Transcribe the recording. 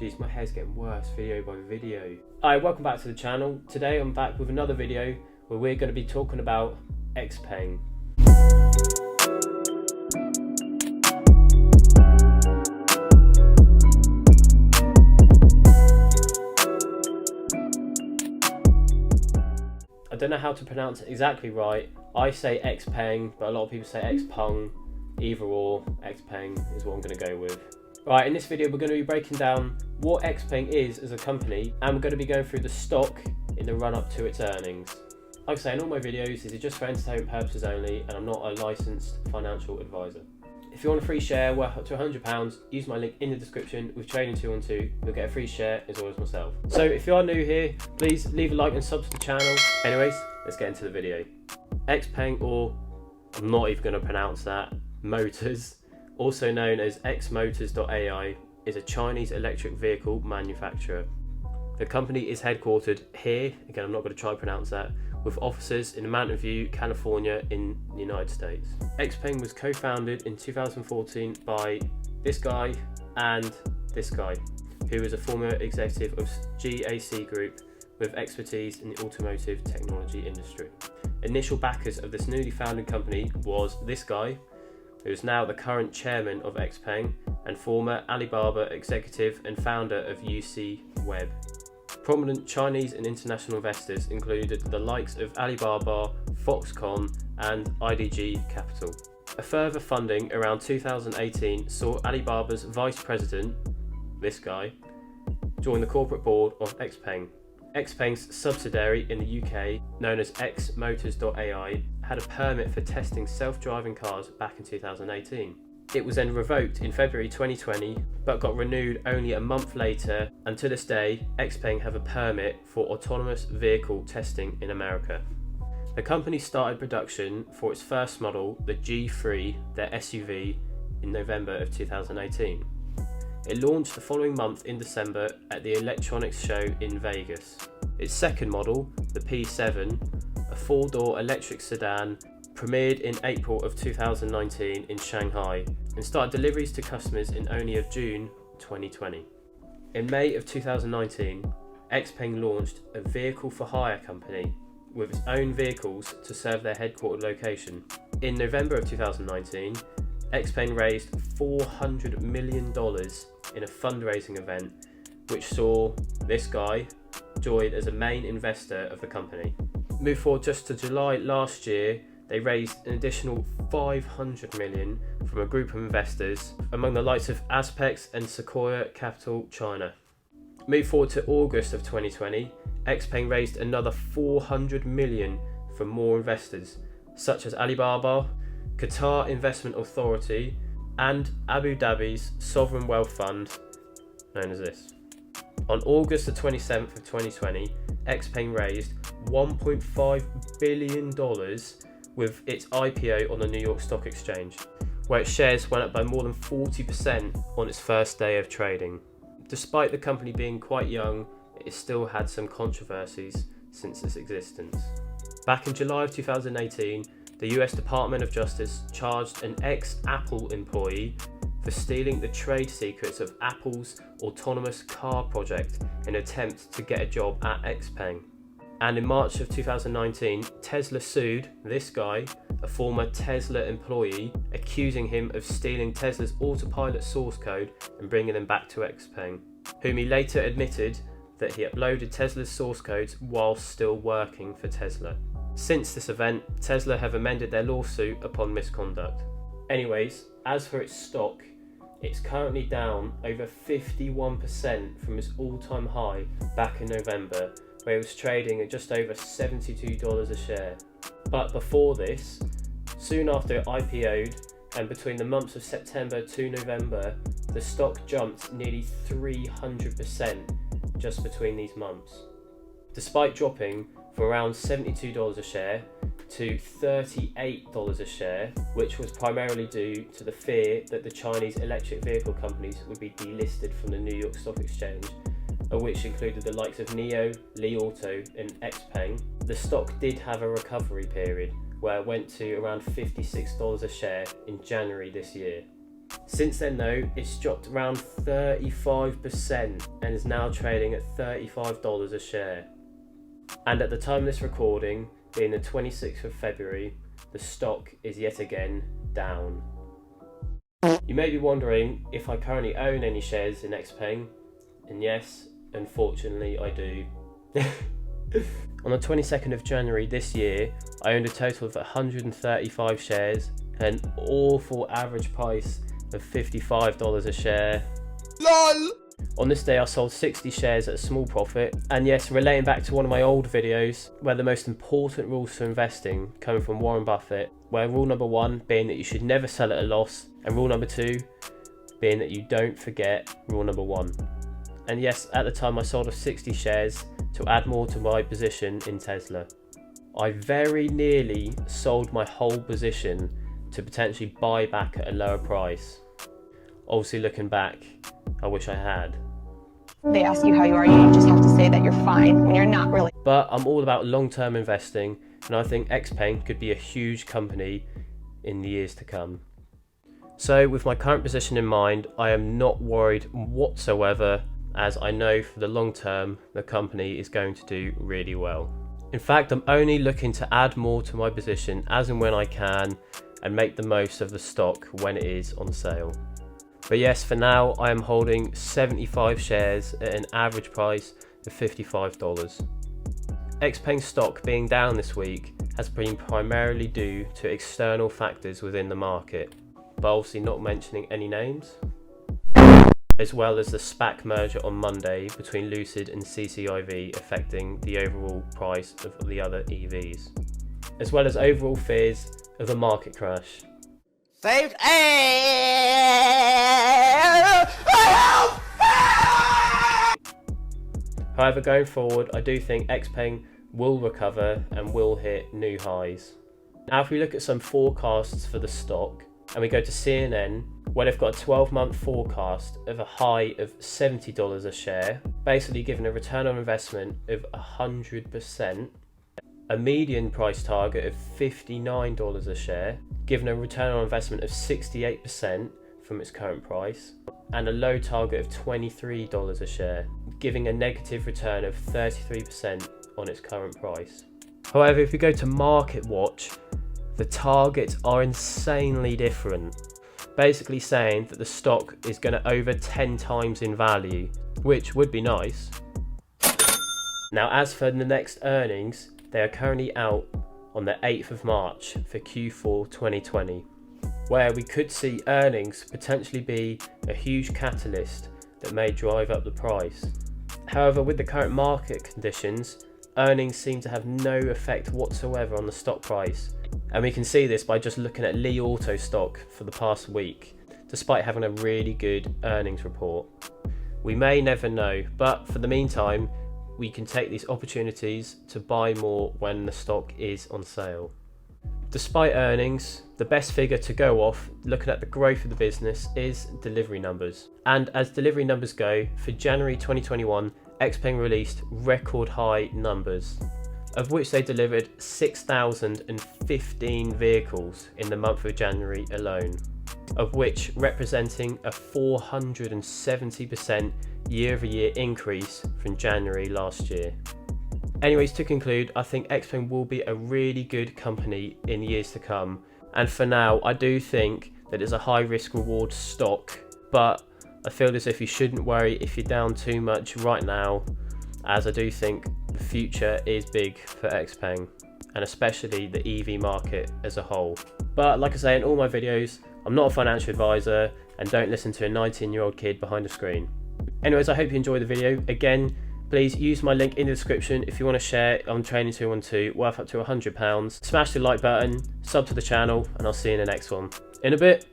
Jeez, my hair's getting worse video by video. Hi, welcome back to the channel. Today I'm back with another video where we're going to be talking about XPENG. I don't know how to pronounce it exactly right. I say XPENG, but a lot of people say XPENG. Either or, XPENG is what I'm going to go with. Right, in this video we're going to be breaking down what XPENG is as a company, and we're going to be going through the stock in the run up to its earnings. Like I say, in all my videos, these are just for entertainment purposes only, and I'm not a licensed financial advisor. If you want a free share worth up to £100, use my link in the description with Trading 212. You'll get a free share as well as myself. So if you are new here, please leave a like and sub to the channel. Anyways, let's get into the video. XPENG, or I'm not even going to pronounce that, Motors, also known as xmotors.ai, is a Chinese electric vehicle manufacturer. The company is headquartered here, again I'm not going to try to pronounce that, with offices in Mountain View, California in the United States. XPENG was co-founded in 2014 by this guy and this guy, who is a former executive of GAC Group with expertise in the automotive technology industry. Initial backers of this newly founded company was this guy, who is now the current chairman of XPENG and former Alibaba executive and founder of UC Web. Prominent Chinese and international investors included the likes of Alibaba, Foxconn and IDG Capital. A further funding around 2018 saw Alibaba's vice president, this guy, join the corporate board of XPENG. XPENG's subsidiary in the UK, known as xmotors.ai, had a permit for testing self-driving cars back in 2018. It was then revoked in February 2020, but got renewed only a month later, and to this day, XPENG have a permit for autonomous vehicle testing in America. The company started production for its first model, the G3, their SUV, in November of 2018. It launched the following month in December at the electronics show in Vegas. Its second model, the P7, a four-door electric sedan, premiered in April of 2019 in Shanghai and started deliveries to customers in only of June 2020. In May of 2019, XPENG launched a vehicle for hire company with its own vehicles to serve their headquartered location. In November of 2019, XPENG raised $400 million in a fundraising event, which saw this guy join as a main investor of the company. Move forward just to July last year, they raised an additional $500 million from a group of investors, among the likes of Aspex and Sequoia Capital China. Move forward to August of 2020, XPENG raised another $400 million from more investors, such as Alibaba, Qatar Investment Authority, and Abu Dhabi's Sovereign Wealth Fund, known as this. On August the 27th of 2020, XPENG raised $1.5 billion with its IPO on the New York Stock Exchange, where its shares went up by more than 40% on its first day of trading. Despite the company being quite young, it has still had some controversies since its existence. Back in July of 2018, the US Department of Justice charged an ex-Apple employee for stealing the trade secrets of Apple's autonomous car project in an attempt to get a job at XPENG. And in March of 2019, Tesla sued this guy, a former Tesla employee, accusing him of stealing Tesla's autopilot source code and bringing them back to XPENG, whom he later admitted that he uploaded Tesla's source codes whilst still working for Tesla. Since this event, Tesla have amended their lawsuit upon misconduct. Anyways, as for its stock, it's currently down over 51% from its all-time high back in November, where it was trading at just over $72 a share. But before this, soon after it IPO'd, and between the months of September to November, the stock jumped nearly 300% just between these months. Despite dropping from around $72 a share to $38 a share, which was primarily due to the fear that the Chinese electric vehicle companies would be delisted from the New York Stock Exchange, which included the likes of NIO, Li Auto and XPENG. The stock did have a recovery period where it went to around $56 a share in January this year. Since then though, it's dropped around 35% and is now trading at $35 a share. And at the time of this recording, being the 26th of February, the stock is yet again down. You may be wondering if I currently own any shares in XPENG, and yes, unfortunately I do. On the 22nd of January this year, I owned a total of 135 shares at an awful average price of $55 a share. LOL! On this day I sold 60 shares at a small profit, and yes, relating back to one of my old videos where the most important rules for investing coming from Warren Buffett, where rule number 1 being that you should never sell at a loss, and rule number 2 being that you don't forget rule number 1. And yes, at the time I sold off 60 shares to add more to my position in Tesla. I very nearly sold my whole position to potentially buy back at a lower price. Obviously looking back, I wish I had. They ask you how you are, you just have to say that you're fine when you're not really. But I'm all about long-term investing, and I think XPENG could be a huge company in the years to come. So with my current position in mind, I am not worried whatsoever, as I know for the long term the company is going to do really well. In fact, I'm only looking to add more to my position as and when I can and make the most of the stock when it is on sale. But yes, for now I am holding 75 shares at an average price of $55. XPENG stock being down this week has been primarily due to external factors within the market, but obviously not mentioning any names, as well as the SPAC merger on Monday between Lucid and CCIV affecting the overall price of the other EVs, as well as overall fears of a market crash. Saved. However, going forward, I do think XPENG will recover and will hit new highs. Now, if we look at some forecasts for the stock, and we go to CNN, where they've got a 12-month forecast of a high of $70 a share, basically giving a return on investment of 100%, a median price target of $59 a share, giving a return on investment of 68% from its current price, and a low target of $23 a share, giving a negative return of 33% on its current price. However, if we go to Market Watch, the targets are insanely different, basically saying that the stock is going to over 10 times in value, which would be nice. Now, as for the next earnings, they are currently out on the 8th of March for Q4 2020, where we could see earnings potentially be a huge catalyst that may drive up the price. However, with the current market conditions, earnings seem to have no effect whatsoever on the stock price, and we can see this by just looking at Li Auto stock for the past week, despite having a really good earnings report. We may never know, but for the meantime, we can take these opportunities to buy more when the stock is on sale. Despite earnings, the best figure to go off, looking at the growth of the business, is delivery numbers. And as delivery numbers go, for January 2021, XPENG released record high numbers, of which they delivered 6,015 vehicles in the month of January alone, of which representing a 470% year-over-year increase from January last year. Anyways, to conclude, I think XPENG will be a really good company in years to come, and for now I do think that it's a high risk reward stock, but I feel as if you shouldn't worry if you're down too much right now, as I do think the future is big for XPENG, and especially the EV market as a whole. But like I say in all my videos, I'm not a financial advisor and don't listen to a 19-year-old kid behind a screen. Anyways, I hope you enjoyed the video. Again, please use my link in the description if you want to share on Training 212, worth up to £100. Smash the like button, sub to the channel, and I'll see you in the next one. In a bit.